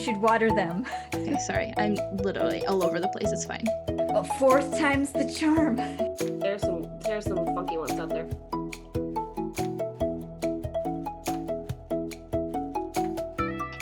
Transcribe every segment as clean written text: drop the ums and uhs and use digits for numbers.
should water them. Okay, sorry. I'm literally all over the place. It's fine. Well, fourth time's the charm. There's some funky ones out there.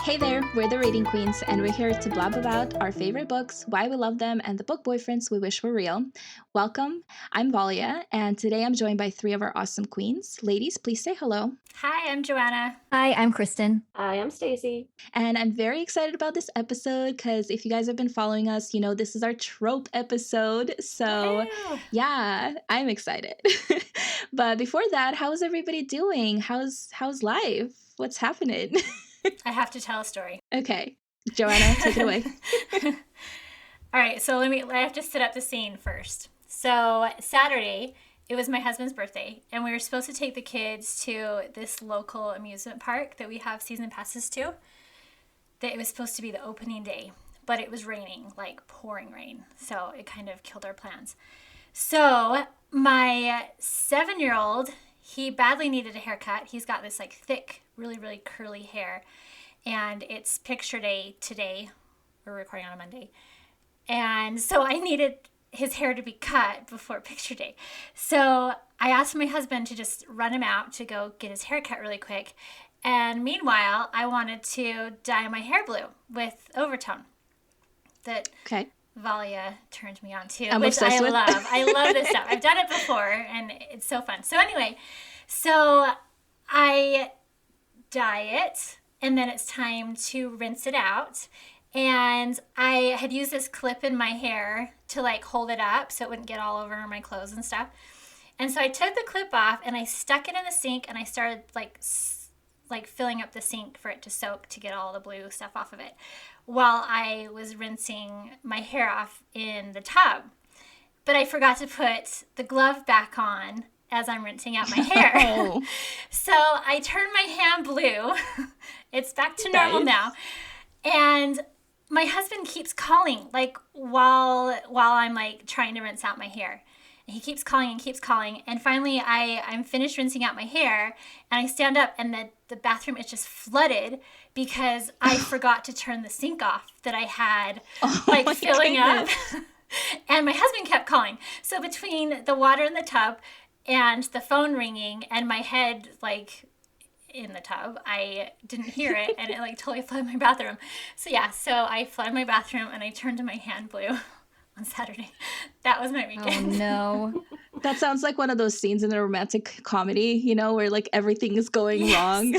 Hey there, we're the Reading Queens, and we're here to blab about our favorite books, why we love them, and the book boyfriends we wish were real. Welcome, I'm Valia, and today I'm joined by three of our awesome queens. Ladies, please say hello. Hi, I'm Joanna. Hi, I'm Kristin. Hi, I'm Stacey. And I'm very excited about this episode because if you guys have been following us, you know this is our trope episode. So yeah, I'm excited. But before that, how's everybody doing? How's life? What's happening? I have to tell a story. Okay, Joanna, take it away. All right, so I have to set up the scene first. So Saturday, it was my husband's birthday, and we were supposed to take the kids to this local amusement park that we have season passes to. That it was supposed to be the opening day, but it was raining, like pouring rain, so it kind of killed our plans. So my 7-year-old, he badly needed a haircut. He's got this like thick, really, really curly hair, and it's picture day today. We're recording on a Monday. And so I needed his hair to be cut before picture day. So I asked my husband to just run him out to go get his hair cut really quick. And meanwhile, I wanted to dye my hair blue with overtone that Valia turned me on to, which I love. I love this stuff. I've done it before, and it's so fun. So anyway, so I dye it, and then it's time to rinse it out. And I had used this clip in my hair to like hold it up so it wouldn't get all over my clothes and stuff. And so I took the clip off and I stuck it in the sink, and I started like filling up the sink for it to soak to get all the blue stuff off of it while I was rinsing my hair off in the tub. But I forgot to put the glove back on as I'm rinsing out my hair. Oh. So I turned my hand blue. It's back to normal now. And my husband keeps calling, like while I'm like trying to rinse out my hair. And he keeps calling and keeps calling. And finally I'm finished rinsing out my hair, and I stand up, and the bathroom is just flooded because I forgot to turn the sink off that I had filling up. And my husband kept calling. So between the water in the tub and the phone ringing and my head like in the tub, I didn't hear it, and it like totally flooded my bathroom. So I flooded my bathroom, and I turned to my hand blue on Saturday. That was my weekend. Oh no. That sounds like one of those scenes in a romantic comedy, you know, where like everything is going wrong.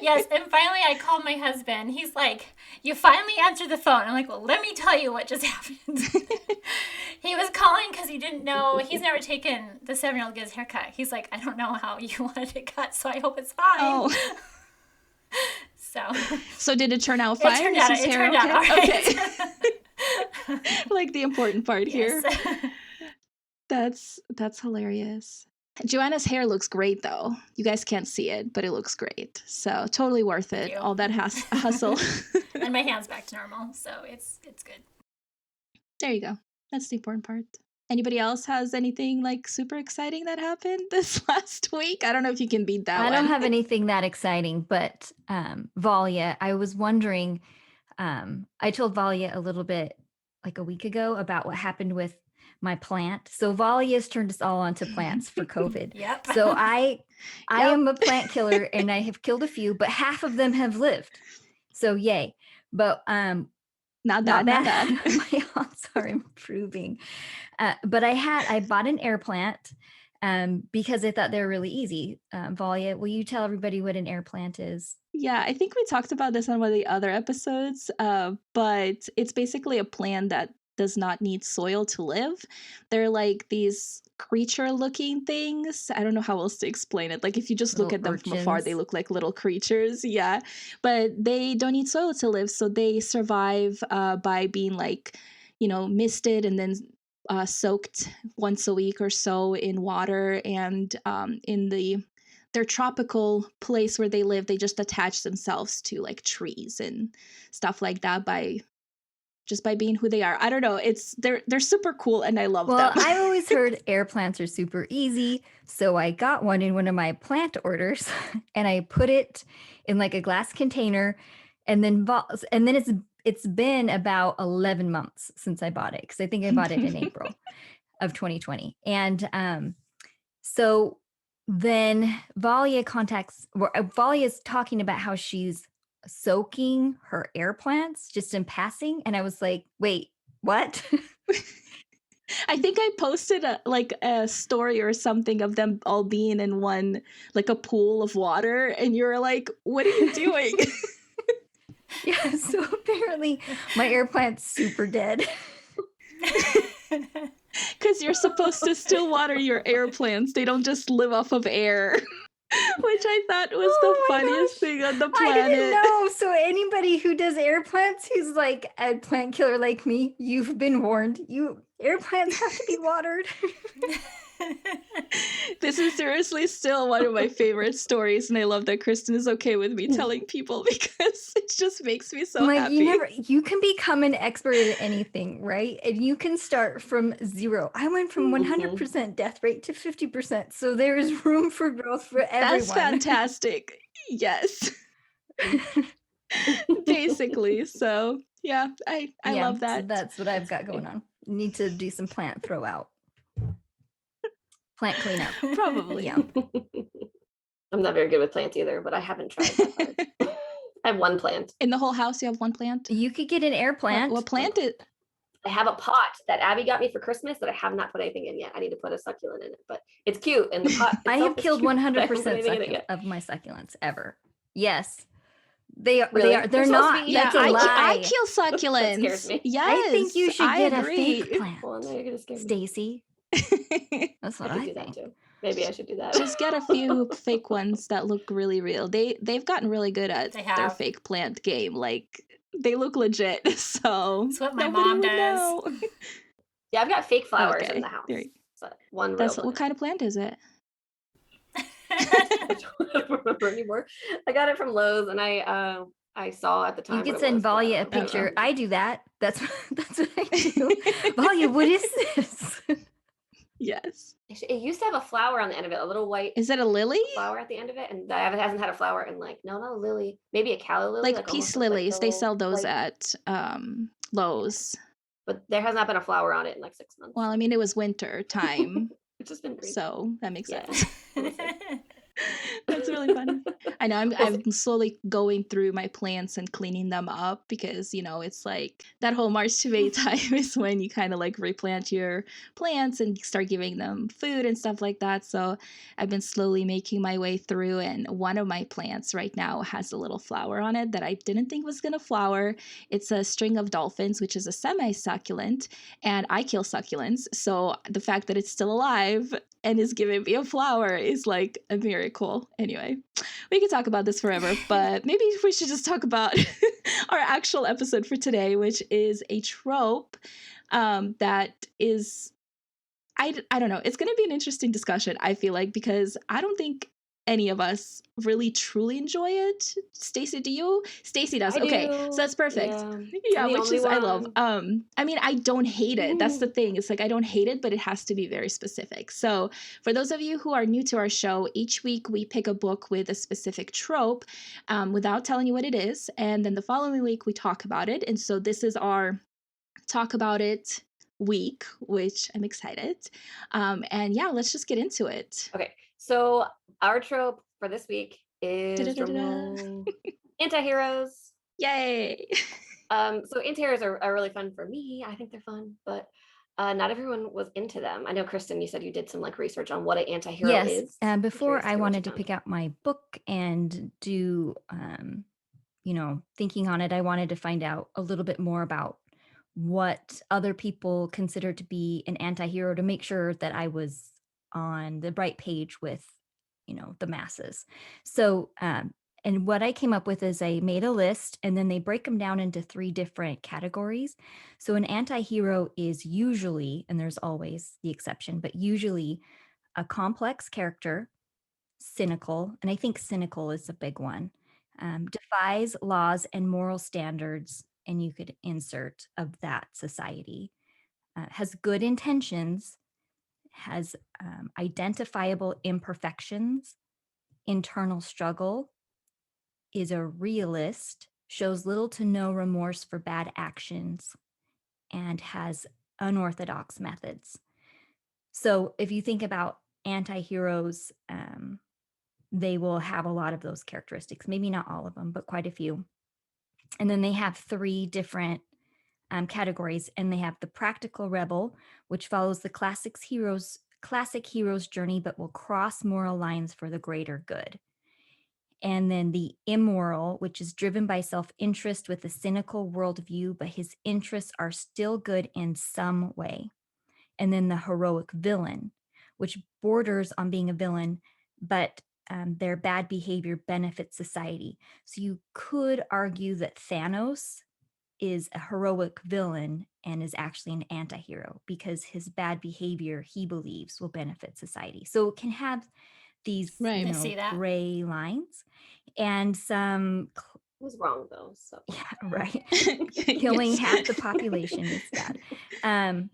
Yes, and finally I called my husband. He's like, "You finally answered the phone." I'm like, "Well, let me tell you what just happened." He was calling because he didn't know. He's never taken the 7-year-old get his haircut. He's like, "I don't know how you wanted it cut, so I hope it's fine." Oh. So did it turn out fine? It turned out all right. Okay. Like the important part here. That's hilarious. Joanna's hair looks great though. You guys can't see it, but it looks great. So totally worth it. All that hustle. And my hand's back to normal, so it's good. There you go. That's the important part. Anybody else has anything like super exciting that happened this last week? I don't know if you can beat that one. I don't have anything that exciting, but Valia, I was wondering, I told Valia a little bit like a week ago about what happened with my plant. So Valia's turned us all onto plants for COVID. Yep. So I am a plant killer, and I have killed a few, but half of them have lived. So yay. But not bad. My odds are improving. But I bought an air plant because I thought they were really easy. Valia, will you tell everybody what an air plant is? Yeah, I think we talked about this on one of the other episodes, but it's basically a plant that does not need soil to live. They're like these creature-looking things. I don't know how else to explain it. Like if you just look at them from afar, they look like little creatures. Yeah, but they don't need soil to live, so they survive by being like, you know, misted and then soaked once a week or so in water, and in their tropical place where they live, they just attach themselves to like trees and stuff like that by being who they are. I don't know. They're super cool, and I love them. Well, I've always heard air plants are super easy, so I got one in one of my plant orders, and I put it in like a glass container, And then it's been about 11 months since I bought it, because I think I bought it in April of 2020. And so then Valia is talking about how she's soaking her air plants just in passing. And I was like, wait, what? I think I posted a story or something of them all being in one, like a pool of water. And you were like, what are you doing? Yeah, so apparently my air plant's super dead. Because you're supposed to still water your air plants. They don't just live off of air. Which I thought was the funniest thing on the planet. I didn't know. So anybody who does air plants who's like a plant killer like me, you've been warned. Air plants have to be watered. This is seriously still one of my favorite stories, and I love that Kristin is okay with me telling people, because it just makes me so happy. You can become an expert at anything, right? And you can start from zero. I went from 100% death rate to 50%. So there is room for growth for everyone. That's fantastic. Yes. Basically. So yeah, I love that. So that's what I've got going on. Need to do some plant throw out. Plant cleanup. Probably. Yeah. I'm not very good with plants either, but I haven't tried that hard. I have one plant. In the whole house, you have one plant? You could get an air plant. What plant is? I have a pot that Abby got me for Christmas that I have not put anything in yet. I need to put a succulent in it, but it's cute. And the pot I have killed 100% of my succulents ever. Yes. They're They're not. Yeah, that's a lie. I kill succulents. That scares me. Yes, I think you should get a fake plant. Well, now you're gonna scare me. Stacey. That's what I do that think. too. Maybe I should do that. Just get a few fake ones that look really real. They've gotten really good at their fake plant game. Like, they look legit. So that's what my mom does. Yeah, I've got fake flowers in the house. So one real what kind of plant is it? I don't remember anymore. I got it from Lowe's, and I saw at the time. You could send Valia a picture. I do that. That's what I do. Valia, what is this? Yes. It used to have a flower on the end of it, a little white. Is it a lily? Flower at the end of it, and it hasn't had a flower in not a lily, maybe a calla lily, like peace lilies. They sell those at Lowe's. But there has not been a flower on it in 6 months. Well, I mean, it was winter time. It's just been green. So that makes sense. That's really funny. I know I'm slowly going through my plants and cleaning them up, because it's like that whole March to May time is when you kind of replant your plants and start giving them food and stuff like that. So I've been slowly making my way through, and one of my plants right now has a little flower on it that I didn't think was gonna flower. It's a string of dolphins, which is a semi-succulent, and I kill succulents, so the fact that it's still alive and is giving me a flower is like a miracle. Anyway, we could talk about this forever, but maybe we should just talk about our actual episode for today, which is a trope that is, I don't know, it's going to be an interesting discussion, I feel like, because I don't think any of us really truly enjoy it. Stacey, do you? Stacey does. Okay, so that's perfect. Yeah, which is I love. I mean, I don't hate it. That's the thing. It's like I don't hate it, but it has to be very specific. So for those of you who are new to our show, each week we pick a book with a specific trope without telling you what it is, and then the following week we talk about it. And so this is our talk about it week, which I'm excited. And yeah, let's just get into it. Okay. So our trope for this week is anti-heroes. Yay! So anti-heroes are really fun for me. I think they're fun, but not everyone was into them. I know, Kristin, you said you did some research on what an anti-hero is. Yes, before I wanted to pick out my book and do, thinking on it, I wanted to find out a little bit more about what other people consider to be an anti-hero, to make sure that I was on the right page with the masses. So and what I came up with is I made a list, and then they break them down into 3 different categories. So an anti-hero is usually, and there's always the exception, but usually a complex character, cynical, and I think cynical is a big one, defies laws and moral standards, and you could insert of that society, has good intentions, has identifiable imperfections, internal struggle, is a realist, shows little to no remorse for bad actions, and has unorthodox methods. So if you think about anti-heroes, they will have a lot of those characteristics, maybe not all of them, but quite a few. And then they have 3 different categories, and they have the practical rebel, which follows the classic hero's journey, but will cross moral lines for the greater good. And then the immoral, which is driven by self-interest with a cynical worldview, but his interests are still good in some way. And then the heroic villain, which borders on being a villain, but their bad behavior benefits society. So you could argue that Thanos is a heroic villain and is actually an anti-hero because his bad behavior, he believes, will benefit society. So it can have these gray lines, and some was wrong though. So yeah, right. Killing half the population is bad.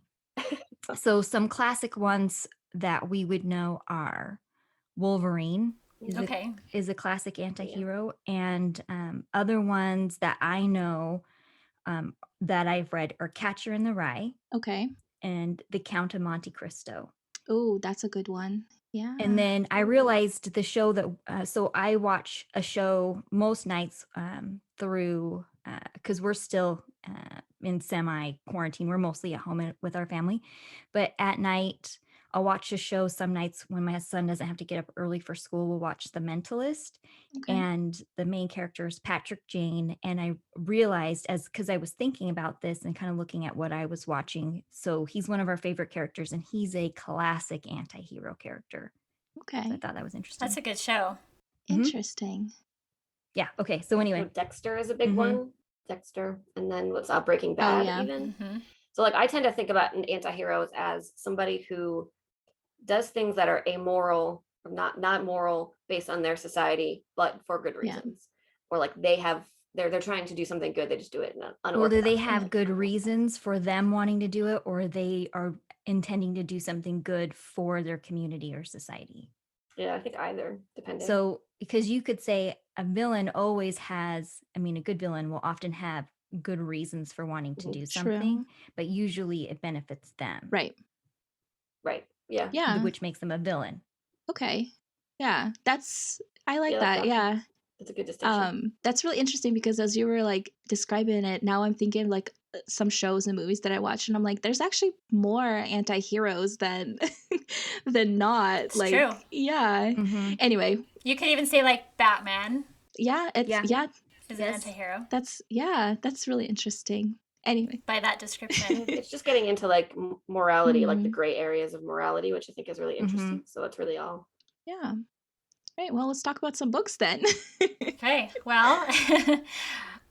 So some classic ones that we would know are Wolverine is a classic anti-hero, and other ones that I know that I've read are Catcher in the Rye. Okay. And The Count of Monte Cristo. Oh, that's a good one. Yeah. And then I realized the show that, so I watch a show most nights through, because we're still in semi-quarantine. We're mostly at home with our family. But at night, I'll watch a show some nights when my son doesn't have to get up early for school. We'll watch The Mentalist. Okay. And the main character is Patrick Jane. And I realized, because I was thinking about this and kind of looking at what I was watching, so he's one of our favorite characters, and he's a classic anti-hero character. Okay. So I thought that was interesting. That's a good show. Interesting. Yeah. Okay. So anyway. So Dexter is a big one. Dexter. And then what's Breaking Bad even. So like I tend to think about anti-heroes as somebody who does things that are amoral, or not moral based on their society, but for good reasons. Or like they're trying to do something good, they just do it in an unorthodox. Well, do they have good reasons for them wanting to do it, or they are intending to do something good for their community or society? Yeah, I think either, depending. So, because you could say a villain always has, a good villain will often have good reasons for wanting to do something, but usually it benefits them. Right. Yeah. Yeah. Which makes them a villain. Okay. Yeah. I like that. Yeah. That's a good distinction. That's really interesting because as you were like describing it, now I'm thinking like some shows and movies that I watch, and I'm like, there's actually more anti-heroes than not. It's like, true. Yeah. Anyway, you could even say like Batman. Yeah. Is an anti-hero. That's really interesting. Anyway, by that description, it's just getting into like morality, like the gray areas of morality, which I think is really interesting. So that's really all. Yeah. Right. Well, let's talk about some books then. Okay. Well,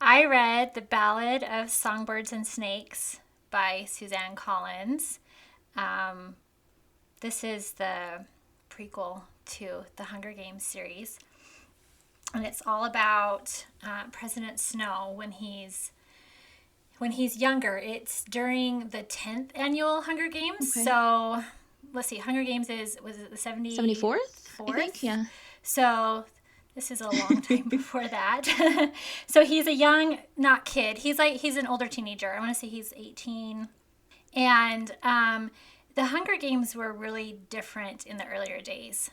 I read The Ballad of Songbirds and Snakes by Suzanne Collins. This is the prequel to the Hunger Games series. And it's all about President Snow when he's younger. It's during the 10th annual Hunger Games. Okay. So let's see, Hunger Games was it the 74th? I think, yeah. So this is a long time before that. So he's a young, not kid. He's an older teenager. I want to say he's 18. And the Hunger Games were really different in the earlier days.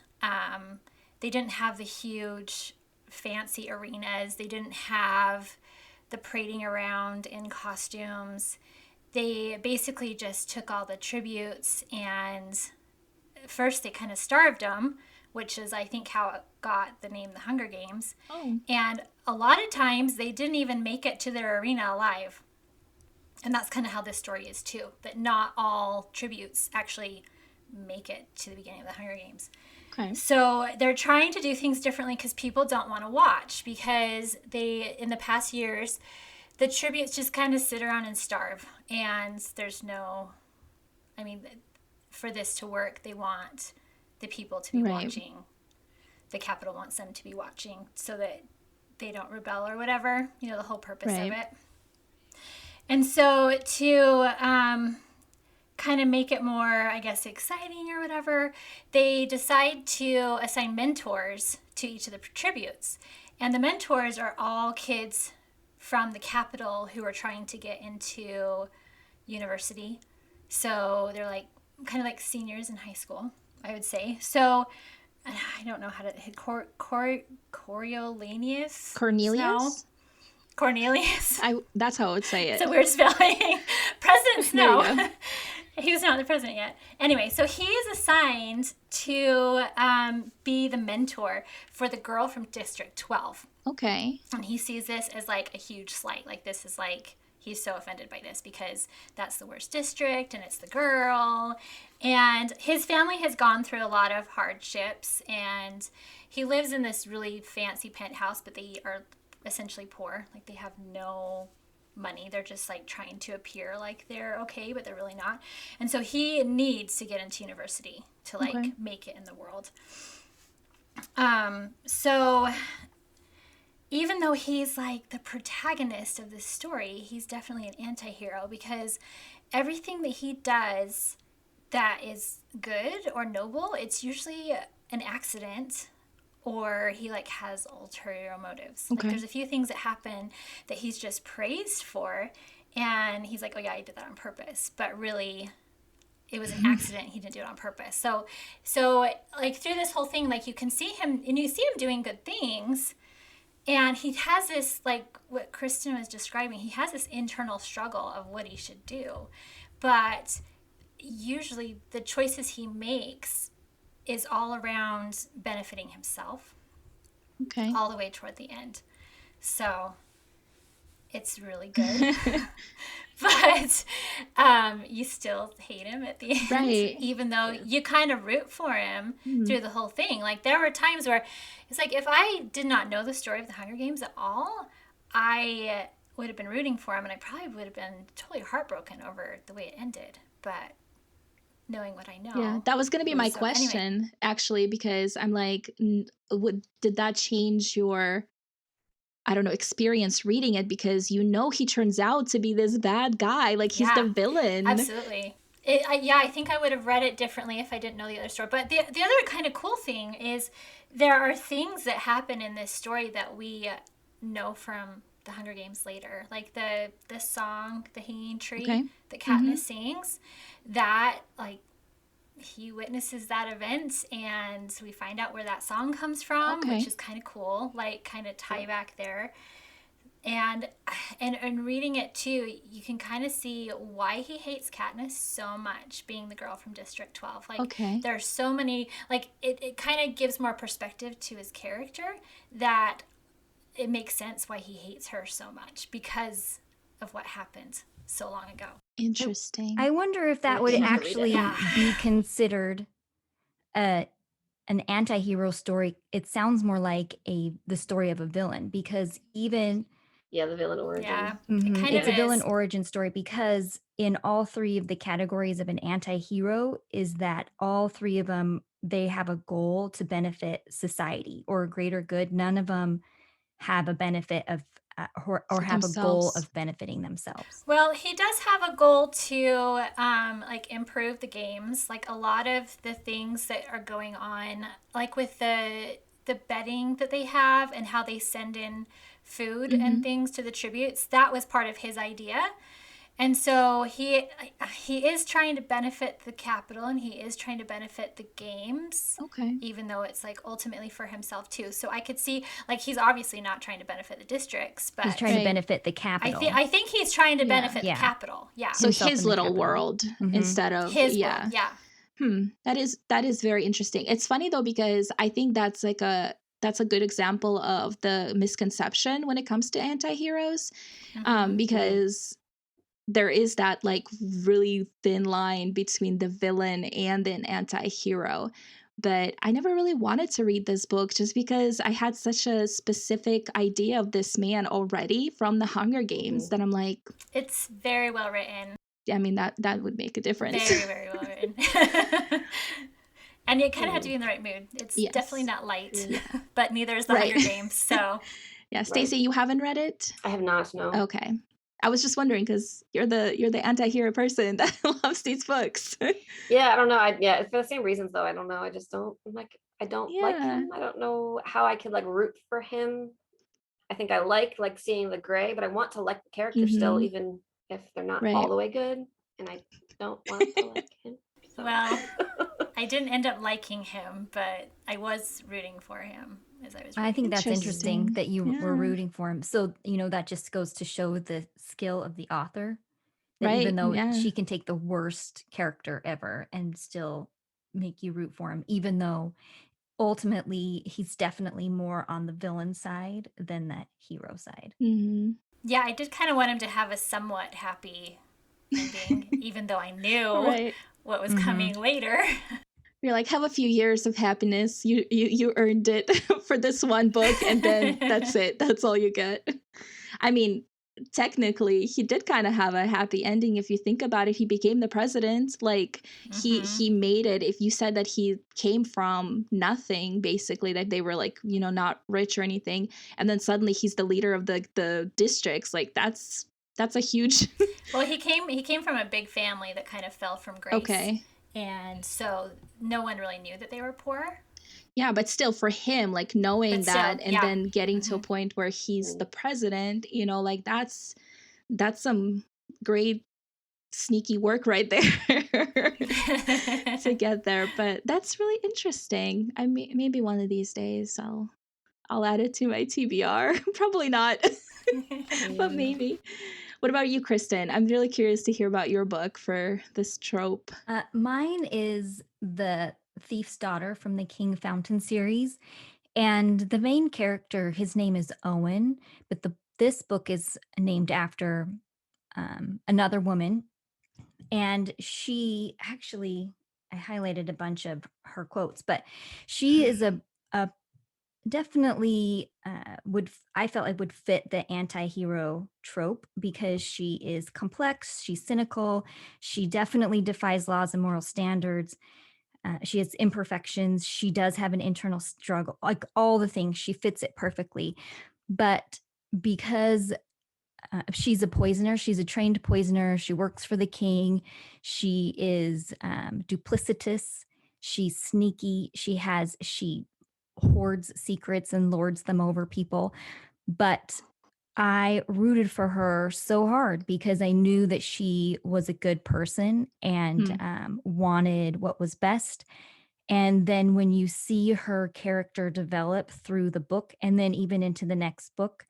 They didn't have the huge fancy arenas. They didn't have the parading around in costumes. They basically just took all the tributes, and first they kind of starved them, which is I think how it got the name The Hunger Games. Oh. And a lot of times they didn't even make it to their arena alive. And that's kind of how this story is too, that not all tributes actually make it to the beginning of the Hunger Games. Okay. So they're trying to do things differently because people don't want to watch, because in the past years, the tributes just kind of sit around and starve. And there's for this to work, they want the people to be watching. The Capitol wants them to be watching so that they don't rebel or whatever, the whole purpose of it. And so to kind of make it more, I guess, exciting or whatever, they decide to assign mentors to each of the tributes. And the mentors are all kids from the capital who are trying to get into university. So they're like kind of like seniors in high school, I would say. So I don't know how to Coriolanus. Cornelius? Cornelius. That's how I would say it. It's a weird spelling. President Snow. He was not the president yet. Anyway, so he is assigned to be the mentor for the girl from District 12. Okay. And he sees this as like a huge slight. Like this is like, he's so offended by this because that's the worst district and it's the girl. And his family has gone through a lot of hardships, and he lives in this really fancy penthouse, but they are essentially poor. Like they have no money. They're just like trying to appear like they're okay, but they're really not. And so he needs to get into university to like make it in the world. So even though he's like the protagonist of this story, he's definitely an anti-hero, because everything that he does that is good or noble, it's usually an accident, or he like has ulterior motives. Like there's a few things that happen that he's just praised for, and he's like, oh yeah, I did that on purpose, but really it was an accident. He didn't do it on purpose. So like through this whole thing, like you can see him, and you see him doing good things, and he has this, like what Kristin was describing, he has this internal struggle of what he should do, but usually the choices he makes is all around benefiting himself, all the way toward the end. So it's really good. But you still hate him at the end, even though you kind of root for him through the whole thing. Like there were times where it's like, if I did not know the story of the Hunger Games at all, I would have been rooting for him, and I probably would have been totally heartbroken over the way it ended. But knowing what I know. Yeah, that was going to be my question, actually, because I'm like, did that change your, I don't know, experience reading it? Because he turns out to be this bad guy. Like, he's the villain. Absolutely. I think I would have read it differently if I didn't know the other story. But the other kind of cool thing is there are things that happen in this story that we know from the Hunger Games later. Like the song, The Hanging Tree, that Katniss sings, that like he witnesses that event, and we find out where that song comes from, which is kind of cool, like kind of tie back there. And reading it too, you can kind of see why he hates Katniss so much, being the girl from District 12. Like there's so many, like it kind of gives more perspective to his character, that it makes sense why he hates her so much, because of what happened so long ago. Interesting. I wonder if that would actually be considered an anti-hero story. It sounds more like the story of a villain, because even the villain origin. Yeah, it's a villain origin story, because in all three of the categories of an anti-hero is that all three of them, they have a goal to benefit society or a greater good. None of them have a benefit of or have a goal of benefiting themselves. Well, he does have a goal to like improve the games. Like a lot of the things that are going on, like with the betting that they have and how they send in food and things to the tributes, that was part of his idea. And so he is trying to benefit the capital, and he is trying to benefit the games. Even though it's like ultimately for himself too. So I could see, like, he's obviously not trying to benefit the districts, but he's trying to benefit the capital. I think he's trying to benefit the capital. Yeah. So his little world instead of his world. Yeah. That is very interesting. It's funny though, because I think that's a good example of the misconception when it comes to anti-heroes, because there is that like really thin line between the villain and an anti-hero. But I never really wanted to read this book, just because I had such a specific idea of this man already from the Hunger Games that I'm like, it's very well written. I mean, that would make a difference. Very, very well written. And you kind of have to be in the right mood. It's definitely not light, but neither is the Hunger Games. So, yeah, Stacey, you haven't read it? I have not. No. Okay, I was just wondering, because you're the anti-hero person that loves these books. Yeah, I don't know. For the same reasons though. I don't know. I just don't like. I don't like him. I don't know how I could like root for him. I think I like seeing the gray, but I want to like the character still, even if they're not all the way good, and I don't want to like him. So. Well, I didn't end up liking him, but I was rooting for him as I was reading. I think that's interesting that you were rooting for him. So, that just goes to show the skill of the author. That even though she can take the worst character ever and still make you root for him, even though ultimately he's definitely more on the villain side than that hero side. Mm-hmm. Yeah, I did kind of want him to have a somewhat happy ending, even though I knew what was coming later. You're like, have a few years of happiness. You earned it for this one book, and then that's it. That's all you get. I mean, technically, he did kind of have a happy ending if you think about it. He became the president. Like, he made it. If you said that he came from nothing, basically, that they were like, not rich or anything, and then suddenly he's the leader of the districts, like that's a huge Well, he came from a big family that kind of fell from grace. Okay. And so no one really knew that they were poor. Yeah, but still for him, like knowing that and then getting to a point where he's the president, like that's some great sneaky work right there to get there. But that's really interesting. I mean, maybe one of these days I'll add it to my TBR. Probably not, but maybe. What about you, Kristin? I'm really curious to hear about your book for this trope. Mine is The Thief's Daughter from the King Fountain series. And the main character, his name is Owen, but this book is named after another woman. And she actually, I highlighted a bunch of her quotes, but she is a definitely I felt like would fit the anti-hero trope because she is complex, she's cynical, she definitely defies laws and moral standards. She has imperfections, she does have an internal struggle, like all the things, she fits it perfectly. But because she's a poisoner, she's a trained poisoner, she works for the king, she is duplicitous, she's sneaky, she hoards secrets and lords them over people. But I rooted for her so hard because I knew that she was a good person and wanted what was best. And then when you see her character develop through the book and then even into the next book,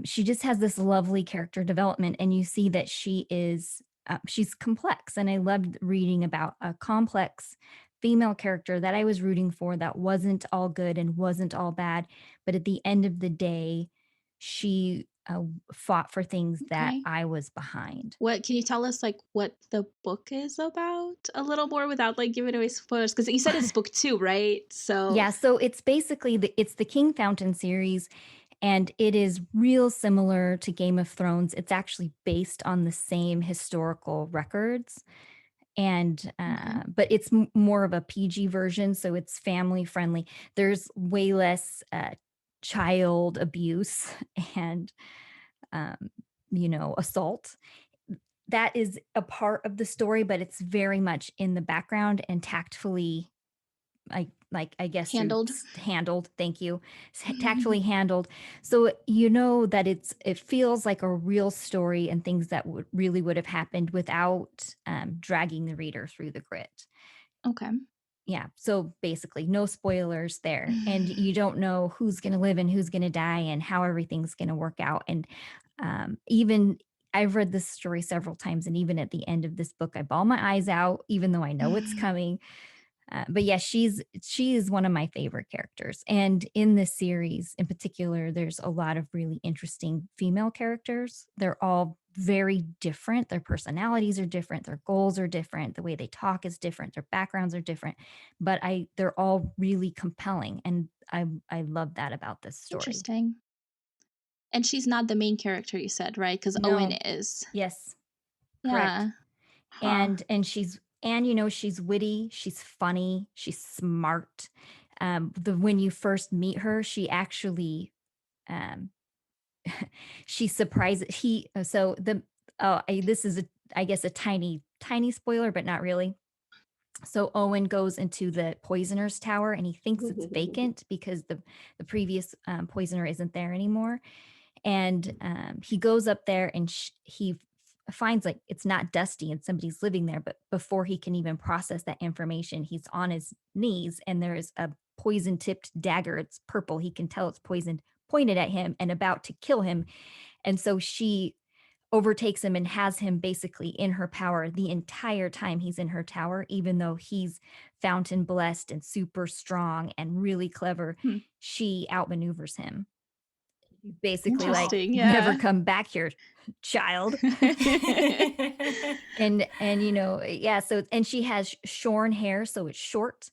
she just has this lovely character development, and you see that she's complex. And I loved reading about a complex female character that I was rooting for that wasn't all good and wasn't all bad. But at the end of the day, she fought for things that I was behind. What can you tell us, like what the book is about a little more without like giving away spoilers? Because you said it's book 2, right? So yeah, so it's basically it's the King Fountain series, and it is real similar to Game of Thrones. It's actually based on the same historical records. And but it's more of a PG version, so it's family friendly. There's way less child abuse and assault. That is a part of the story, but it's very much in the background and tactfully I guess handled. Thank you. Tactfully handled. So that it feels like a real story and things that would have happened without dragging the reader through the grit. Okay. Yeah. So basically no spoilers there. And you don't know who's going to live and who's going to die and how everything's going to work out. And even I've read this story several times, and even at the end of this book, I bawl my eyes out, even though I know it's coming. But yeah, she is one of my favorite characters. And in this series in particular, there's a lot of really interesting female characters. They're all very different. Their personalities are different. Their goals are different. The way they talk is different. Their backgrounds are different. But they're all really compelling. And I love that about this story. Interesting. And she's not the main character, you said, right? Because Owen is. Yes. Yeah. Correct. And she's she's witty, she's funny, she's smart. When you first meet her, she actually she surprises this is I guess a tiny spoiler, but not really. So Owen goes into the poisoner's tower and he thinks it's vacant because the previous poisoner isn't there anymore. And he goes up there and he finds like it's not dusty and somebody's living there. But before he can even process that information, he's on his knees and there's a poison tipped dagger. It's purple. He can tell it's poisoned, pointed at him and about to kill him. And so she overtakes him and has him basically in her power the entire time he's in her tower, even though he's fountain blessed and super strong and really clever. She outmaneuvers him. Basically like, never come back here, child. and you know, yeah, so and she has shorn hair, so it's short,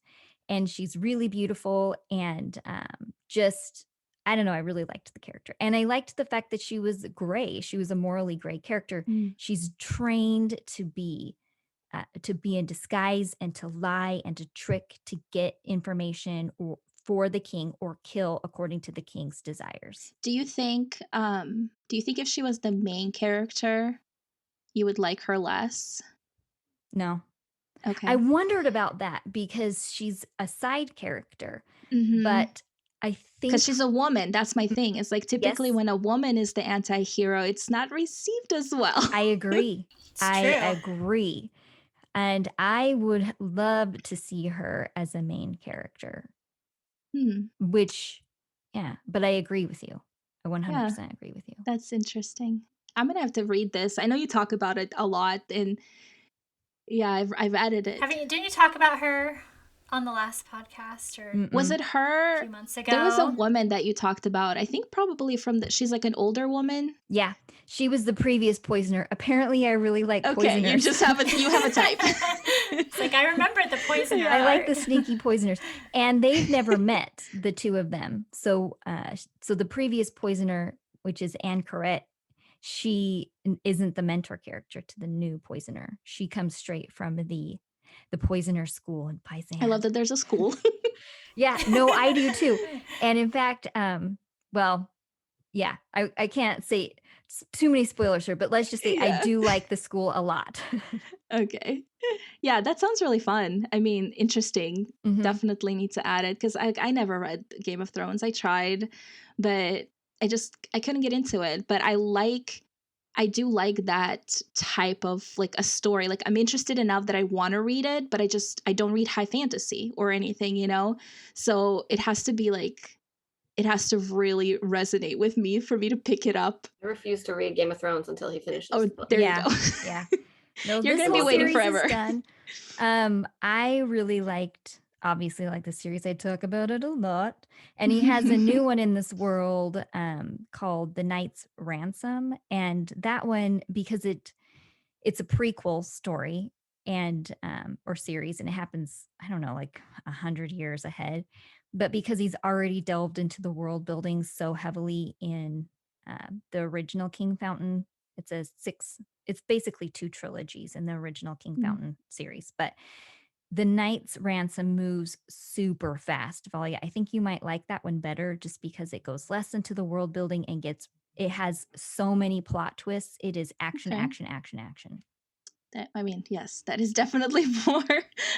and she's really beautiful and just I don't know, I really liked the character. And I liked the fact that she was gray. She was a morally gray character. She's trained to be in disguise and to lie and to trick to get information for the king or kill according to the king's desires. Do you think if she was the main character, you would like her less? No. Okay. I wondered about that because she's a side character, but I think because she's a woman. That's my thing. It's like typically when a woman is the anti-hero, it's not received as well. I agree. I agree. And I would love to see her as a main character. Which, yeah, but I agree with you. I 100% agree with you. That's interesting. I'm going to have to read this. I know you talk about it a lot, and yeah, I've added it. Didn't you talk about her on the last podcast? Or was it her? A few months ago. There was a woman that you talked about. I think probably she's like an older woman. Yeah, she was the previous poisoner. Apparently, I really like poisoners. Okay, you just have a type. It's like I remember the poisoner. I like the sneaky poisoners, and they've never met, the two of them. So, so the previous poisoner, which is Anne Corrette, she isn't the mentor character to the new poisoner. She comes straight from the poisoner school in Paisan. I love that there's a school. Yeah, no, I do too. And in fact, well, yeah, I can't say too many spoilers here, but let's just say I do like the school a lot. Okay. Yeah, that sounds really fun. I mean, interesting. Definitely need to add it because I never read Game of Thrones. I tried, but I couldn't get into it. But I do like that type of like a story. Like I'm interested enough that I want to read it, but I don't read high fantasy or anything, you know? So it has to be like, it has to really resonate with me for me to pick it up. I refuse to read Game of Thrones until he finishes. Oh, there you go. Yeah. No, you're going to be waiting forever. I really liked, obviously, like the series. I talk about it a lot. And he has a new one in this world called The Knight's Ransom. And that one, because it's a prequel story and or series, and it happens, I don't know, like 100 years ahead. But because he's already delved into the world building so heavily in the original King Fountain, it's basically 2 trilogies in the original King Fountain series. But The Knight's Ransom moves super fast, Valia. I think you might like that one better just because it goes less into the world building and it has so many plot twists. It is action, action, action, action. I mean, yes, that is definitely more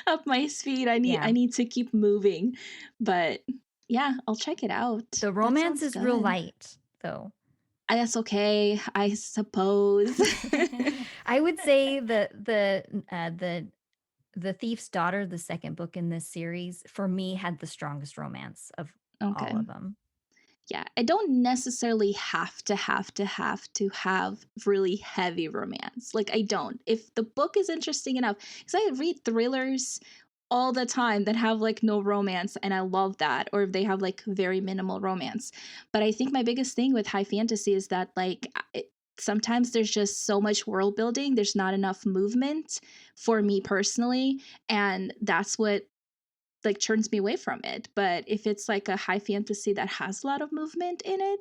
up my speed. I need to keep moving, but yeah, I'll check it out. The romance is real light, though. That's okay, I suppose. I would say the Thief's Daughter, the second book in this series, for me had the strongest romance of all of them. Yeah, I don't necessarily have to have really heavy romance. Like I don't. If the book is interesting enough, because I read thrillers all the time that have like no romance, and I love that, or if they have like very minimal romance. But I think my biggest thing with high fantasy is that like sometimes there's just so much world building, there's not enough movement for me personally, and that's what like turns me away from it. But if it's like a high fantasy that has a lot of movement in it,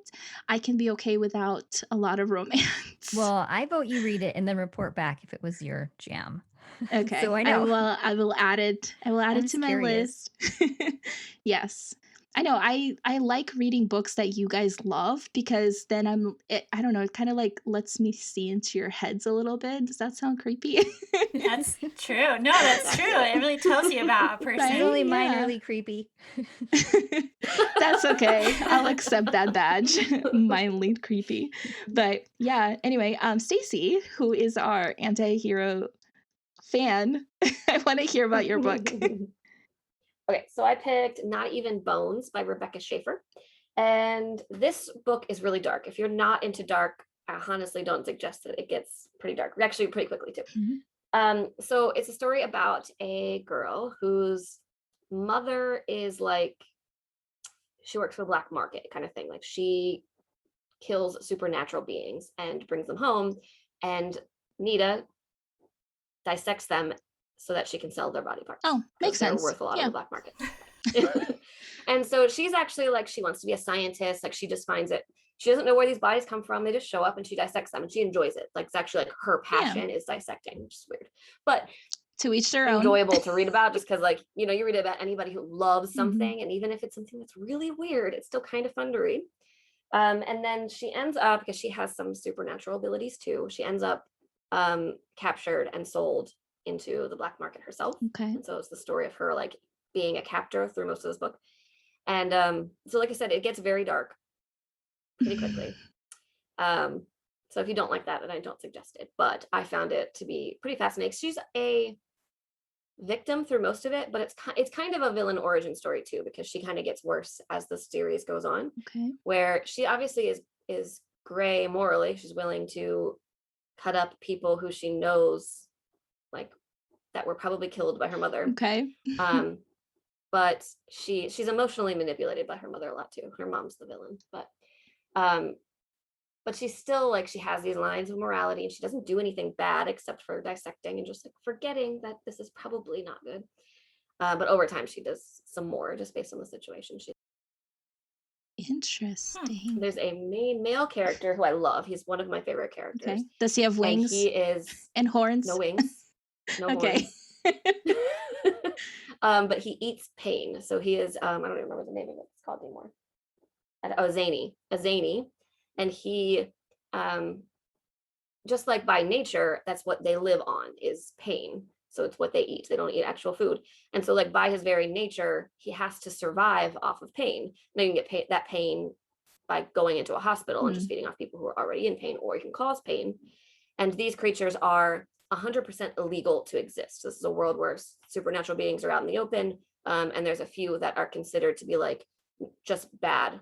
I can be okay without a lot of romance. Well, I vote you read it and then report back if it was your jam. Okay. So I know. I will add it. I will add it to my list. Yes. I know. I like reading books that you guys love because then I don't know, it kind of like lets me see into your heads a little bit. Does that sound creepy? That's true. No, that's true. It really tells you about a person. Right? It's only Yeah. minorly creepy. That's okay. I'll accept that badge. Mildly creepy. But yeah, anyway, Stacey, who is our anti-hero fan, I want to hear about your book. Okay, so I picked Not Even Bones by Rebecca Shaeffer. And this book is really dark. If you're not into dark, I honestly don't suggest it. It gets pretty dark, actually pretty quickly too. Mm-hmm. So it's a story about a girl whose mother is like, she works for the black market kind of thing. Like she kills supernatural beings and brings them home. And Nita dissects them so that she can sell their body parts. Oh, makes sense. They're worth a lot on the black market. And so she's actually like, she wants to be a scientist. Like she just finds it. She doesn't know where these bodies come from. They just show up and she dissects them and she enjoys it. Like it's actually like her passion is dissecting, which is weird. But to each their own. Enjoyable to read about just because like, you know, you read about anybody who loves something and even if it's something that's really weird, it's still kind of fun to read. And then she ends up, because she has some supernatural abilities too, she ends up captured and sold into the black market herself. Okay. And so it's the story of her like being a captor through most of this book. And so like I said, it gets very dark pretty quickly. So if you don't like that, then I don't suggest it, but I found it to be pretty fascinating. She's a victim through most of it, but it's kind of a villain origin story too, because she kind of gets worse as the series goes on. Okay. Where she obviously is gray morally. She's willing to cut up people who she knows like that were probably killed by her mother. Okay. But she's emotionally manipulated by her mother a lot too. Her mom's the villain, but she's still like, she has these lines of morality and she doesn't do anything bad except for dissecting and just like forgetting that this is probably not good. But over time she does some more just based on the situation. Interesting. There's a main male character who I love. He's one of my favorite characters. Okay. Does he have wings? And he is and horns? No wings. No okay. horns. But he eats pain. So he is I don't even remember the name of it. It's called anymore. A zany. And he just like by nature, that's what they live on is pain. So it's what they eat. They don't eat actual food. And so like by his very nature, he has to survive off of pain. Now you can get that pain by going into a hospital and just feeding off people who are already in pain, or you can cause pain. And these creatures are 100% illegal to exist. This is a world where supernatural beings are out in the open. And there's a few that are considered to be like just bad,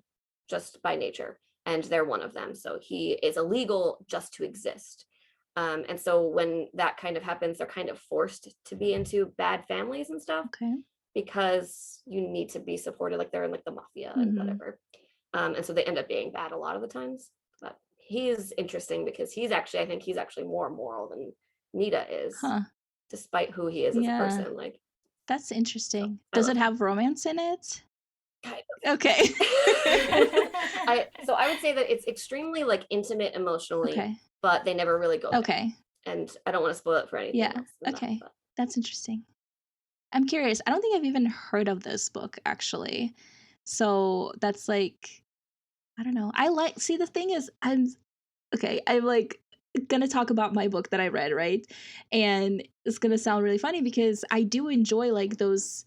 just by nature. And they're one of them. So he is illegal just to exist. And so when that kind of happens, they're kind of forced to be into bad families and stuff. Okay. Because you need to be supported, like they're in like the mafia and whatever. And so they end up being bad a lot of the times. But he is interesting because I think he's actually more moral than Nita is, despite who he is as a person. Like that's interesting. Does it have romance in it? Kind of. Okay. So I would say that it's extremely like intimate emotionally, but they never really go there. And I don't want to spoil it for anything else. Okay. That's interesting. I'm curious. I don't think I've even heard of this book actually. So that's like, I don't know. The thing is, I'm like gonna talk about my book that I read, right? And it's gonna sound really funny because I do enjoy like those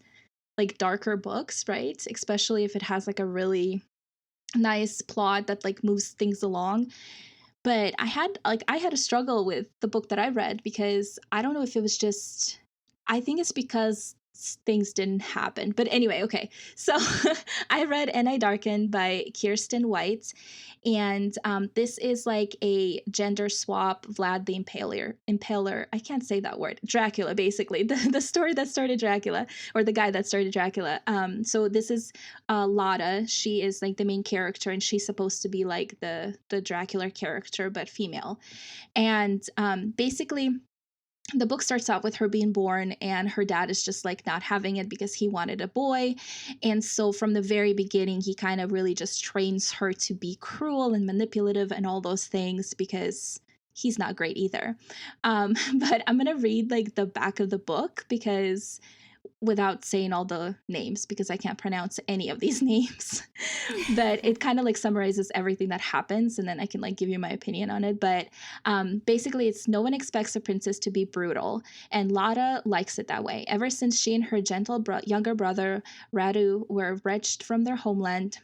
like darker books, right? Especially if it has like a really nice plot that like moves things along. But I had a struggle with the book that I read because I don't know if it was just, I think it's because things didn't happen. But anyway, okay. So I read Darken by Kiersten White. And this is like a gender swap Vlad the Impaler. I can't say that word. Dracula, basically. The story that started Dracula, or the guy that started Dracula. So this is Lada. She is like the main character, and she's supposed to be like the Dracula character, but female. And basically, the book starts out with her being born and her dad is just like not having it because he wanted a boy. And so from the very beginning, he kind of really just trains her to be cruel and manipulative and all those things because he's not great either. But I'm going to read like the back of the book because without saying all the names because I can't pronounce any of these names. But it kind of like summarizes everything that happens, and then I can like give you my opinion on it. But basically, it's no one expects a princess to be brutal, and Lada likes it that way. Ever since she and her gentle younger brother Radu were wrenched from their homeland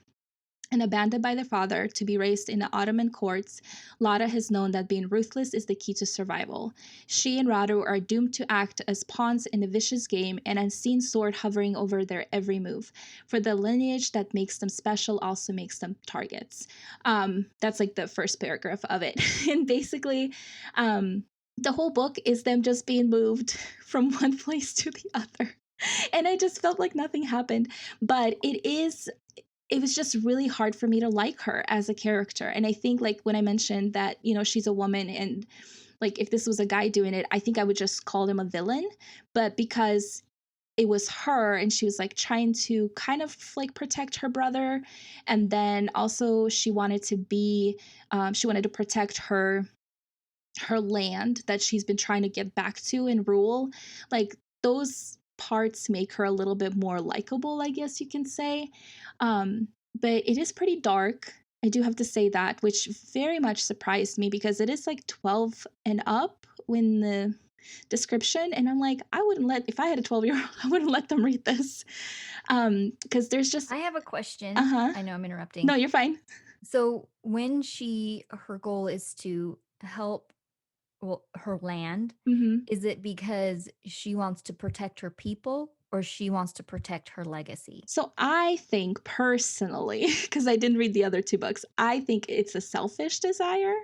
and abandoned by their father to be raised in the Ottoman courts, Lada has known that being ruthless is the key to survival. She and Radu are doomed to act as pawns in a vicious game, an unseen sword hovering over their every move. For the lineage that makes them special also makes them targets. That's like the first paragraph of it. And basically, the whole book is them just being moved from one place to the other. And I just felt like nothing happened. But it was just really hard for me to like her as a character. And I think like when I mentioned that, you know, she's a woman and like if this was a guy doing it, I think I would just call him a villain. But because it was her and she was like trying to kind of like protect her brother. And then also she wanted to protect her land that she's been trying to get back to and rule. Like those parts make her a little bit more likable, I guess you can say. But it is pretty dark. I do have to say that, which very much surprised me because it is like 12 and up when the description. And I'm like, if I had a 12-year-old, I wouldn't let them read this. Because there's just. I have a question. Uh-huh. I know I'm interrupting. No, you're fine. So when her goal is to help her land, is it because she wants to protect her people or she wants to protect her legacy? So I think personally, because I didn't read the other two books, I think it's a selfish desire.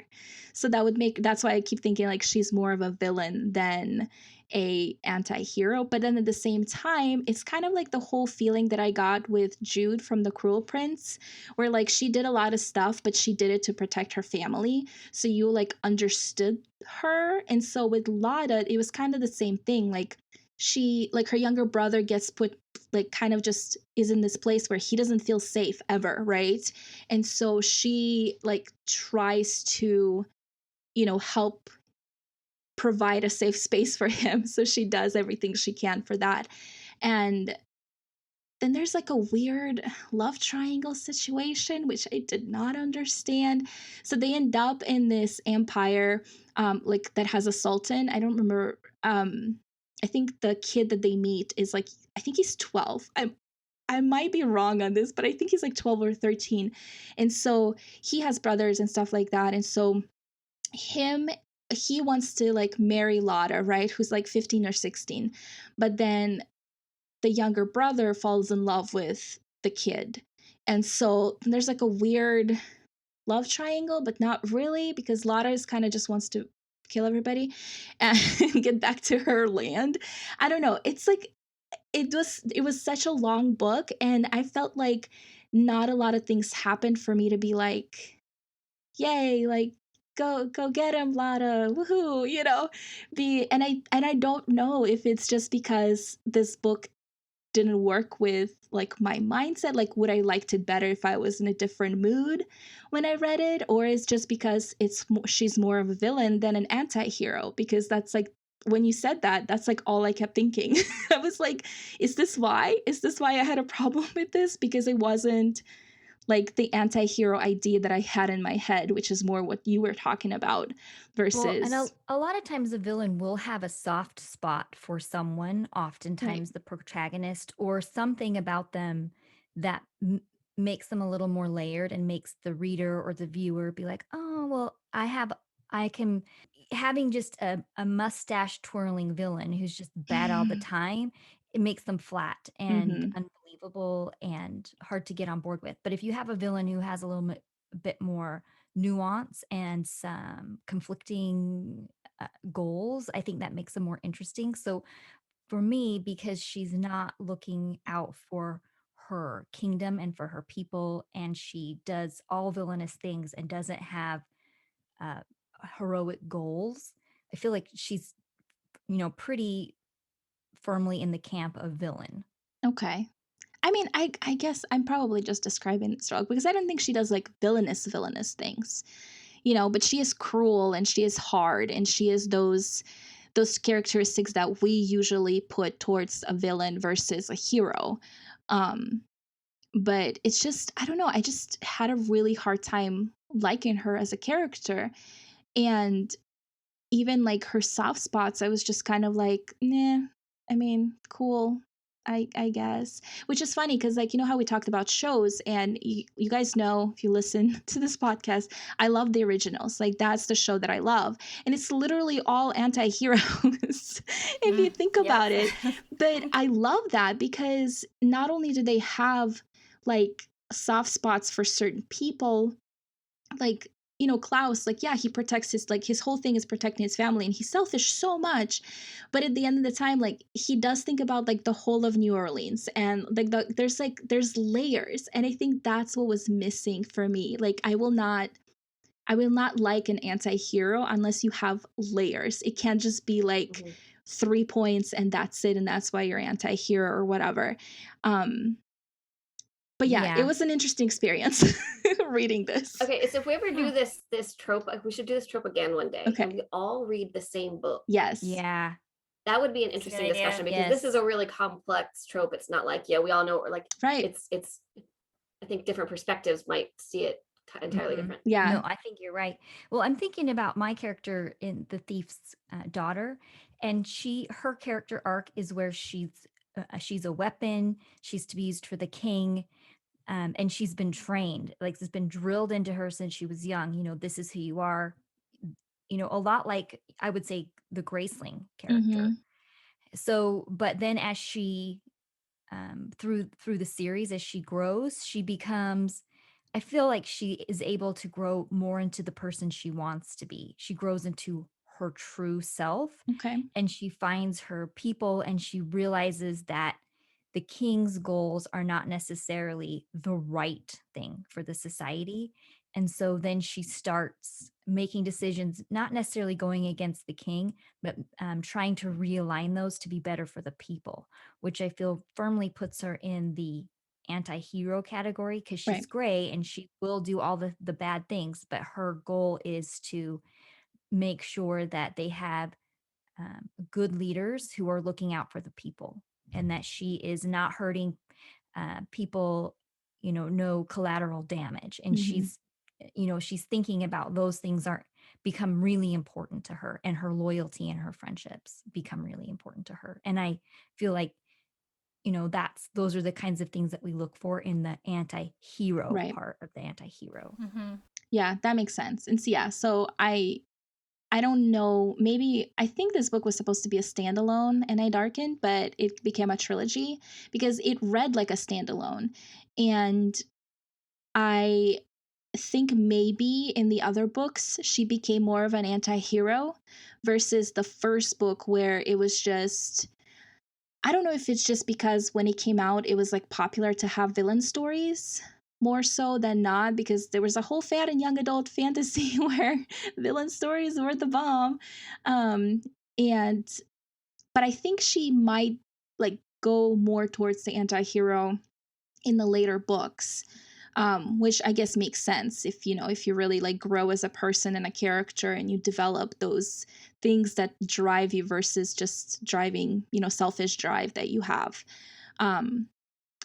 So that's why I keep thinking like she's more of a villain than a anti-hero. But then at the same time, it's kind of like the whole feeling that I got with Jude from The Cruel Prince, where like she did a lot of stuff, but she did it to protect her family. So you like understood her. And so with Lada, it was kind of the same thing. Like she, like her younger brother gets put, like kind of just is in this place where he doesn't feel safe ever, right? And so she like tries to, you know, help provide a safe space for him. So she does everything she can for that. And then there's like a weird love triangle situation, which I did not understand. So they end up in this empire, like that has a sultan. I don't remember. I think the kid that they meet is like, I think he's 12. I might be wrong on this, but I think he's like 12 or 13. And so he has brothers and stuff like that. And so he wants to like marry Lada, right? Who's like 15 or 16. But then the younger brother falls in love with the kid. And so there's like a weird love triangle, but not really, because Lada kind of just wants to kill everybody and get back to her land. I don't know. It's like it was such a long book, and I felt like not a lot of things happened for me to be like, yay, like go get him, Lada, woohoo, you know. And I don't know if it's just because this book didn't work with like my mindset, like would I liked it better if I was in a different mood when I read it, or is just because she's more of a villain than an anti-hero, because that's like when you said that, that's like all I kept thinking. I was like, is this why I had a problem with this? Because it wasn't like the anti-hero idea that I had in my head, which is more what you were talking about versus. Well, and a lot of times the villain will have a soft spot for someone, oftentimes the protagonist, or something about them that makes them a little more layered and makes the reader or the viewer be like, oh, well, having just a mustache twirling villain who's just bad all the time, it makes them flat and unbelievable and hard to get on board with. But if you have a villain who has a little bit more nuance and some conflicting goals, I think that makes them more interesting. So for me, because she's not looking out for her kingdom and for her people, and she does all villainous things and doesn't have heroic goals, I feel like she's, pretty firmly in the camp of villain. Okay. I mean, I guess I'm probably just describing this wrong, because I don't think she does like villainous things, but she is cruel and she is hard and she is those those characteristics that we usually put towards a villain versus a hero. But it's just, I don't know, I just had a really hard time liking her as a character. And even like her soft spots, I was just kind of like, nah, I mean, cool, I guess. Which is funny because, like, you know how we talked about shows, and you guys know, if you listen to this podcast, I love the originals. Like, that's the show that I love. And it's literally all anti-heroes, if you think about it. But I love that because not only do they have, like, soft spots for certain people, like, you know, Klaus, like, yeah, he protects his whole thing is protecting his family, and he's selfish so much, but at the end of the time, like, he does think about, like, the whole of New Orleans, and like there's layers, and I think that's what was missing for me. Like, I will not like an anti-hero unless you have layers. It can't just be like 3 points and that's it, and that's why you're anti-hero or whatever. But yeah, it was an interesting experience reading this. Okay, so if we ever do this trope, we should do this trope again one day. Okay. And we all read the same book. Yes. Yeah. That would be an interesting discussion because this is a really complex trope. It's not like, we all know, like, right. It's I think different perspectives might see it entirely different. Yeah. No, I think you're right. Well, I'm thinking about my character in The Thief's Daughter, and her character arc is where she's a weapon. She's to be used for the king. And she's been trained, like, it's been drilled into her since she was young. You know, this is who you are. You know, a lot like, I would say, the Graceling character. So, but then as she, through the series, as she grows, she becomes, I feel like she is able to grow more into the person she wants to be. She grows into her true self. Okay. And she finds her people, and she realizes that the king's goals are not necessarily the right thing for the society. And so then she starts making decisions, not necessarily going against the king, but trying to realign those to be better for the people, which I feel firmly puts her in the anti-hero category, because she's gray and she will do all the bad things, but her goal is to make sure that they have good leaders who are looking out for the people, and that she is not hurting people, you know, no collateral damage. And she's thinking about those things become really important to her, and her loyalty and her friendships become really important to her. And I feel like, you know, those are the kinds of things that we look for in the anti-hero part of the anti-hero. Yeah, that makes sense. And so, yeah, so I don't know, maybe, I think this book was supposed to be a standalone, and I Darken, but it became a trilogy because it read like a standalone. And I think maybe in the other books, she became more of an anti-hero versus the first book where it was just, I don't know if it's just because when it came out, it was like popular to have villain stories more so than not, because there was a whole fad in young adult fantasy where villain stories were the bomb. But I think she might like go more towards the anti-hero in the later books, which I guess makes sense if you really like grow as a person and a character, and you develop those things that drive you versus just driving, selfish drive that you have.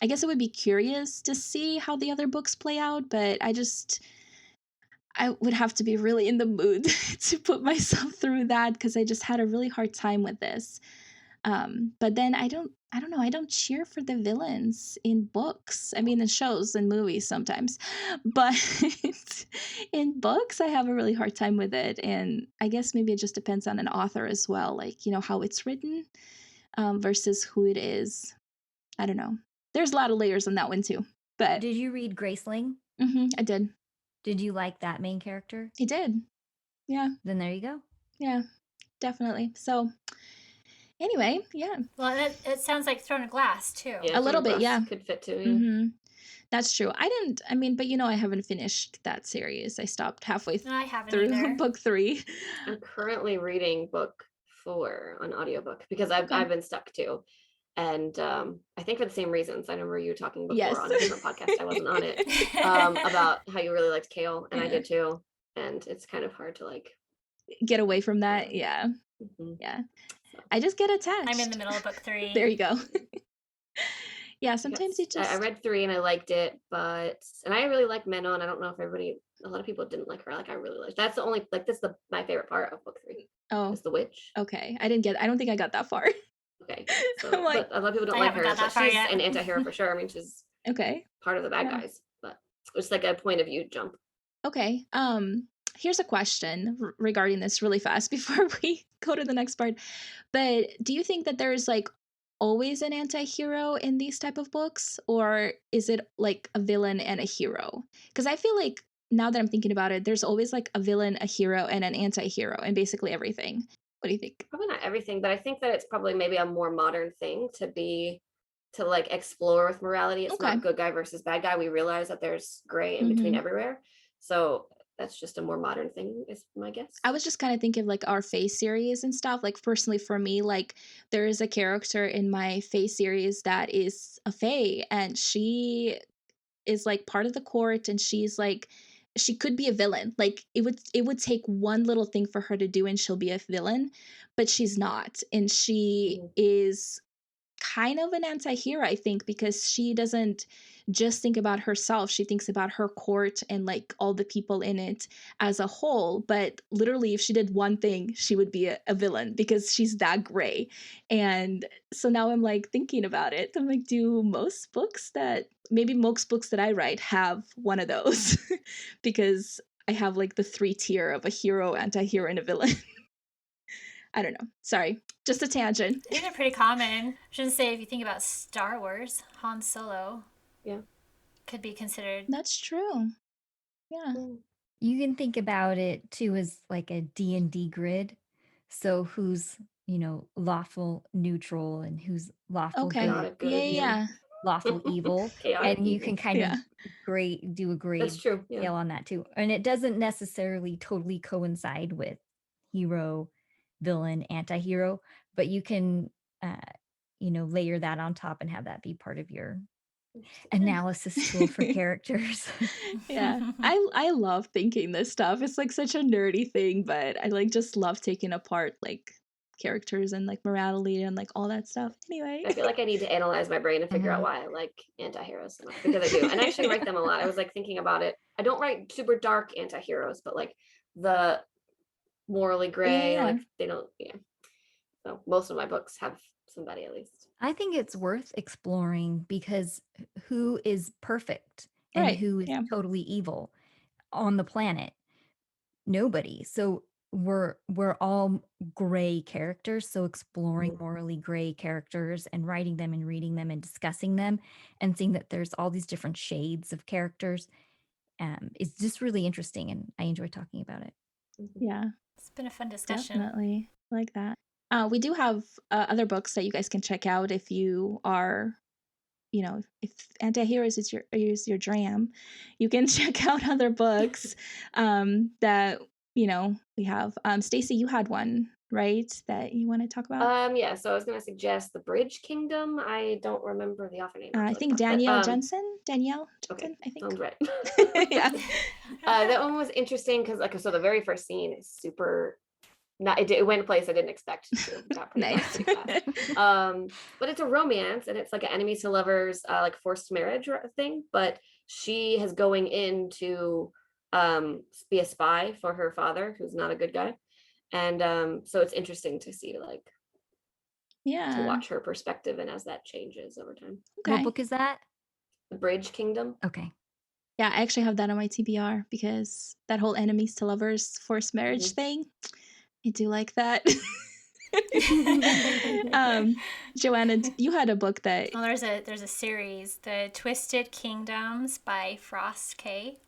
I guess I would be curious to see how the other books play out, but I would have to be really in the mood to put myself through that, because I just had a really hard time with this. But then I don't know, I don't cheer for the villains in books. I mean, in shows and movies sometimes, but in books, I have a really hard time with it. And I guess maybe it just depends on an author as well, like, how it's written versus who it is. I don't know. There's a lot of layers on that one too. But did you read Graceling? I did. Did you like that main character? I did. Yeah. Then there you go. Yeah, definitely. So anyway, yeah. Well, it sounds like Throne of Glass too. Yeah, a little bit, yeah. Could fit too. Yeah. That's true. I haven't finished that series. I stopped halfway through either. book 3. I'm currently reading book 4 on audiobook because I've been stuck too. And I think for the same reasons. I remember you talking before on a different podcast. I wasn't on it. About how you really liked Kale, and I did too. And it's kind of hard to like get away from that. Yeah. Yeah. I just get attached. I'm in the middle of book 3. There you go. Yeah, sometimes you just... I read 3 and I liked it, and I really like Menon. I don't know if a lot of people didn't like her. Like, I really liked. That's the only, like, this is my favorite part of book 3. Oh, is the witch. Okay, I don't think I got that far. Okay, so but a lot of people don't like her, but she's an anti-hero for sure. I mean, she's part of the bad guys, but it's like a point of view jump. Okay. Here's a question regarding this really fast before we go to the next part. But do you think that there's like always an anti-hero in these type of books, or is it like a villain and a hero? Because I feel like now that I'm thinking about it, there's always like a villain, a hero, and an anti-hero in basically everything. What do you think? Probably not everything, but I think that it's probably maybe a more modern thing to like explore with morality. It's not good guy versus bad guy. We realize that there's gray in between everywhere. So that's just a more modern thing, is my guess. I was just kind of thinking of like our Fae series and stuff. Like personally for me, like there is a character in my Fae series that is a Fae, and she is like part of the court, and she's like, she could be a villain. Like it would take one little thing for her to do and she'll be a villain, but she's not. And she is kind of an anti-hero, I think, because she doesn't just think about herself. She thinks about her court and like all the people in it as a whole. But literally, if she did one thing, she would be a villain because she's that gray. And so now I'm like thinking about it. I'm like, do most books that I write have one of those? Because I have like the 3 tier of a hero, anti-hero, and a villain. I don't know. Sorry. Just a tangent. These are pretty common. I shouldn't say, if you think about Star Wars, Han Solo could be considered. That's true. Yeah. You can think about it too as like a D&D grid. So who's, lawful neutral and who's lawful good, yeah. lawful evil. And you can kind of do a grade scale on that too. And it doesn't necessarily totally coincide with hero, villain, anti-hero, but you can layer that on top and have that be part of your analysis tool for characters. Yeah, I love thinking this stuff. It's like such a nerdy thing, but I like just love taking apart like characters and like morality and like all that stuff. Anyway, I feel like I need to analyze my brain and figure out why I like anti-heroes so much, because I do, and I actually write them a lot. I was like thinking about it. I don't write super dark anti-heroes, but like the morally gray, like they don't. So most of my books have somebody at least. I think it's worth exploring, because who is perfect and who is totally evil on the planet? Nobody. So we're all gray characters. So exploring morally gray characters and writing them and reading them and discussing them and seeing that there's all these different shades of characters is just really interesting, and I enjoy talking about it. Yeah. It's been a fun discussion. Definitely. I like that. We do have other books that you guys can check out if you are, if anti-heroes is your jam. You can check out other books that, we have. Stacey, you had one, right, that you want to talk about? Yeah, so I was going to suggest The Bridge Kingdom. I don't remember the author name. I think Danielle Jensen, I think. Sounds right. Yeah. That one was interesting because so the very first scene is super... it went a place I didn't expect to. Nice. But it's a romance, and it's like an enemies to lovers, like forced marriage thing. But she is going in to be a spy for her father, who's not a good guy, and so it's interesting to see to watch her perspective and as that changes over time. Okay. What book is that? The Bridge Kingdom. Okay. Yeah, I actually have that on my TBR because that whole enemies to lovers forced marriage thing. I do like that. Joanna, you had a book that... Well, there's a series, The Twisted Kingdoms by Frost K.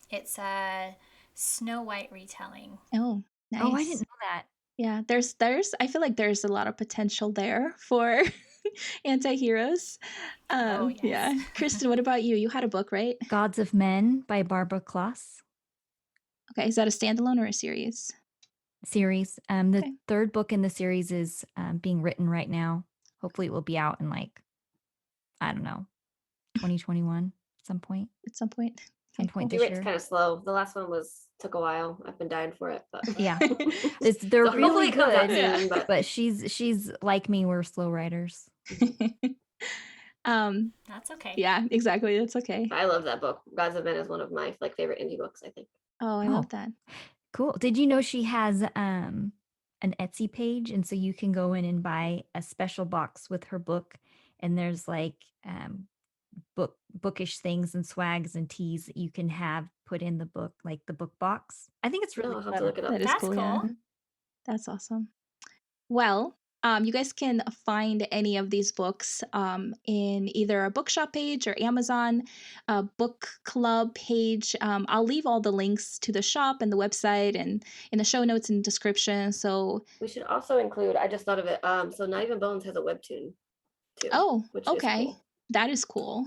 It's a Snow White retelling. Oh, nice. Oh, I didn't know that. Yeah, there's I feel like there's a lot of potential there for anti-heroes. Yes. Yeah. Kristin, what about you? You had a book, right? Gods of Men by Barbara Kloss. Okay, is that a standalone or a series? Series. The third book in the series is being written right now. Hopefully it will be out in 2021 at some point. some point Your this rate's year. kind of slow. The last one took a while. I've been dying for it, but Yeah, they're so really hopefully it comes out good. soon, But she's like me. We're slow writers. That's okay. Yeah, exactly. That's okay. I love that book. Gods of Men is one of my favorite indie books, I think. Oh, I love that. Cool. Did you know she has an Etsy page, and so you can go in and buy a special box with her book, and there's like bookish things and swags and teas that you can have put in the book, like the book box. I think it's really I'll have to look it up. That is That's cool. Yeah. That's awesome. Well, you guys can find any of these books in either a bookshop page or Amazon book club page. I'll leave all the links to the shop and the website and in the show notes and description. So we should also include, I just thought of it, so Not Even Bones has a webtoon too. Oh, which okay. is cool. That is cool.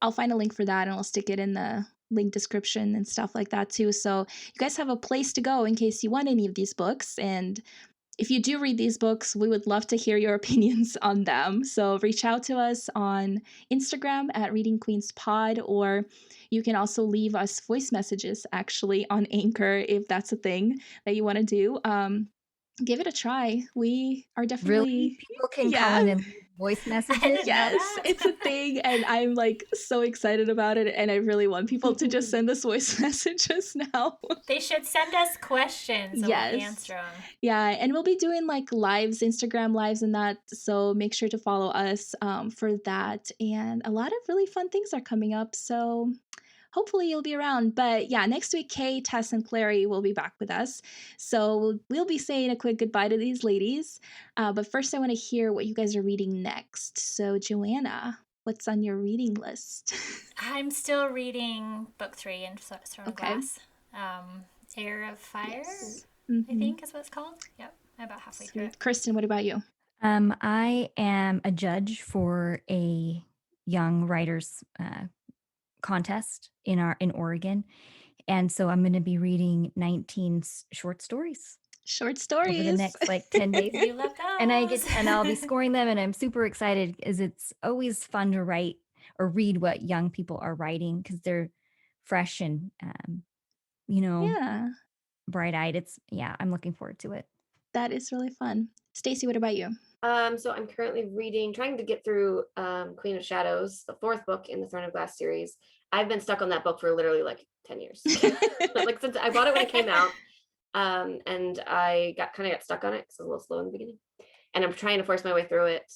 I'll find a link for that and I'll stick it in the link description and stuff like that too. So you guys have a place to go in case you want any of these books. And if you do read these books, we would love to hear your opinions on them. So reach out to us on Instagram at Reading Queens Pod, or you can also leave us voice messages actually on Anchor if that's a thing that you want to do. Give it a try. We are definitely really people can call in and leave voice messages. Yes, it's a thing, and I'm like so excited about it, and I really want people to just send us voice messages now. They should send us questions and we'll answer them. Yeah, and we'll be doing like lives, Instagram lives and that, so make sure to follow us for that. And a lot of really fun things are coming up, so hopefully you'll be around. But yeah, next week, Kay, Tess, and Clary will be back with us. So we'll be saying a quick goodbye to these ladies. But first, I want to hear what you guys are reading next. So Joanna, what's on your reading list? I'm still reading book 3 in Throne of Glass. Heir of Fire, I think is what it's called. Yep, I'm about halfway through it. Kristen, what about you? I am a judge for a young writers contest in Oregon, and so I'm going to be reading 19 short stories over the next like 10 days. You love those. and I'll be scoring them, and I'm super excited because it's always fun to write or read what young people are writing because they're fresh and bright-eyed. I'm looking forward to it. That is really fun. Stacey, what about you? So I'm currently trying to get through Queen of Shadows, the 4th book in the Throne of Glass series. I've been stuck on that book for literally like 10 years. Like since I bought it when it came out, and I got stuck on it because I was a little slow in the beginning. And I'm trying to force my way through it,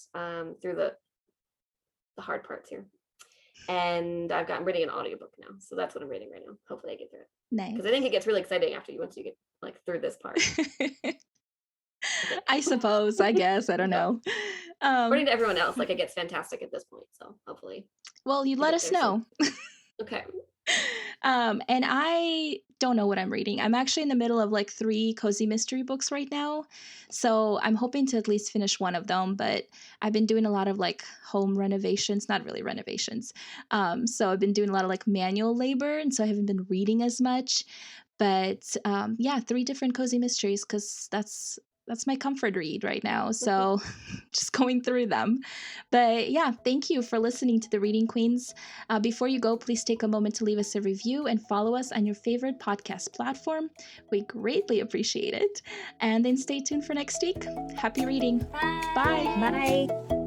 through the hard parts here. And I'm reading an audiobook now, so that's what I'm reading right now. Hopefully I get through it. Nice. Because I think it gets really exciting once you get like through this part. I suppose, I guess, I don't know. According to everyone else, like it gets fantastic at this point, so hopefully. Well, you let us know. Okay. And I don't know what I'm reading. I'm actually in the middle of like 3 cozy mystery books right now. So I'm hoping to at least finish one of them, but I've been doing a lot of like home renovations, not really renovations. So I've been doing a lot of like manual labor, and so I haven't been reading as much. But 3 different cozy mysteries because that's my comfort read right now. So just going through them. But yeah, thank you for listening to the Reading Queens. Before you go, please take a moment to leave us a review and follow us on your favorite podcast platform. We greatly appreciate it. And then stay tuned for next week. Happy reading. Bye. Bye. Bye.